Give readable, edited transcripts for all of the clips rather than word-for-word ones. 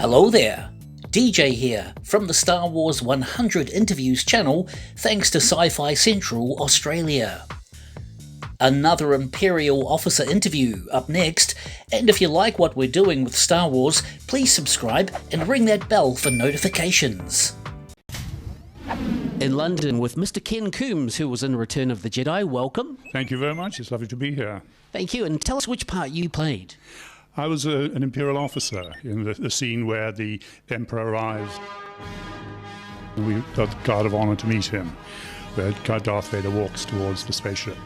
Hello there, DJ here from the Star Wars 100 Interviews channel, thanks to Sci-Fi Central Australia. Another Imperial officer interview up next, and if you like what we're doing with Star Wars, please subscribe and ring that bell for notifications. In London with Mr. Ken Coombs, who was in Return of the Jedi. Welcome. Thank you very much. It's lovely to be here. Thank you, and tell us which part you played. I was an Imperial officer in the scene where the Emperor arrives. We got the guard of honor to meet him, where Darth Vader walks towards the spaceship.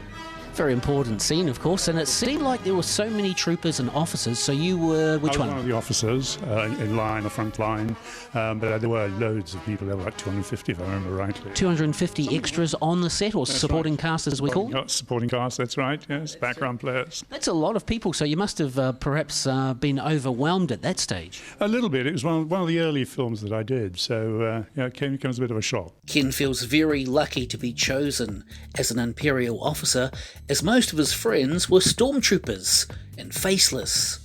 Very important scene, of course, and it seemed like there were so many troopers and officers, so you were which one? I was one of the officers in line, the front line, but there were loads of people. There were like 250, if I remember rightly. 250 extras on the set, or that's supporting right. Cast, as we call it? Supporting cast, that's right, yes, background players. That's a lot of people, so you must have perhaps been overwhelmed at that stage. A little bit. It was one of the early films that I did, so it came as a bit of a shock. Ken feels very lucky to be chosen as an Imperial officer, as most of his friends were stormtroopers and faceless.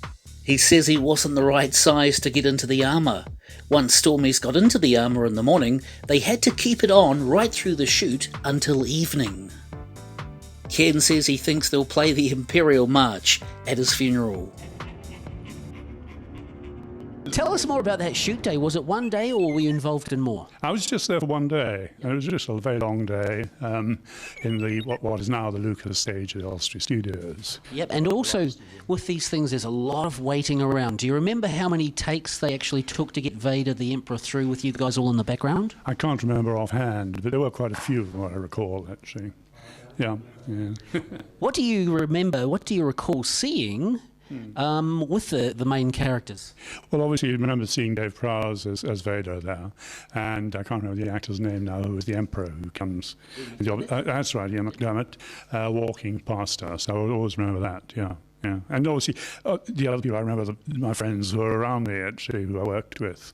He says he wasn't the right size to get into the armour. Once Stormies got into the armour in the morning, they had to keep it on right through the shoot until evening. Ken says he thinks they'll play the Imperial March at his funeral. Tell us more about that shoot day. Was it one day or were you involved in more? I was just there for one day. It was just a very long day in the what is now the Lucas stage at Elstree Studios. Yep, and also with these things there's a lot of waiting around. Do you remember how many takes they actually took to get Vader the Emperor through with you guys all in the background? I can't remember offhand, but there were quite a few from what I recall, actually. Yeah. What do you remember, what do you recall seeing with the main characters? Well, obviously, you remember seeing Dave Prowse as Vader there, and I can't remember the actor's name now, who was the Emperor who comes. That's right, Ian McDermott, walking past us. I will always remember that, yeah. And obviously, the other people I remember, my friends who were around me, actually, who I worked with,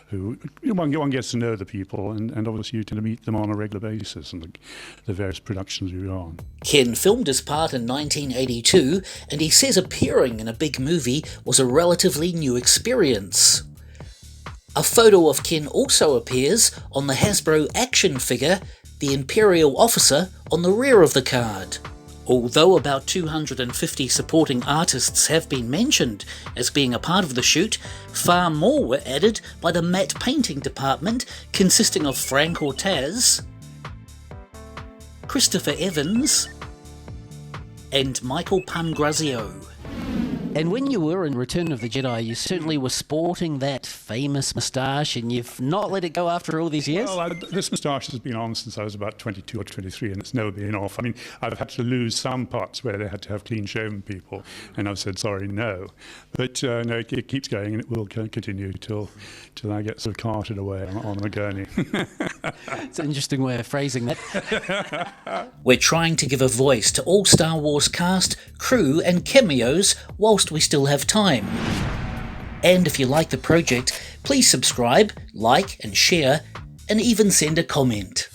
who one gets to know the people, and obviously you tend to meet them on a regular basis in the various productions we were on. Ken filmed his part in 1982, and he says appearing in a big movie was a relatively new experience. A photo of Ken also appears on the Hasbro action figure, the Imperial officer, on the rear of the card. Although about 250 supporting artists have been mentioned as being a part of the shoot, far more were added by the matte painting department, consisting of Frank Ortaz, Christopher Evans, and Michael Pangrazio. And when you were in Return of the Jedi, you certainly were sporting that famous moustache, and you've not let it go after all these years? Well, this moustache has been on since I was about 22 or 23, and it's never been off. I mean, I've had to lose some parts where they had to have clean-shaven people, and I've said, sorry, no. But no, it keeps going, and it will continue till I get sort of carted away on a gurney. It's an interesting way of phrasing that. We're trying to give a voice to all Star Wars cast, crew, and cameos whilst we still have time. And if you like the project, please subscribe, like and share, and even send a comment.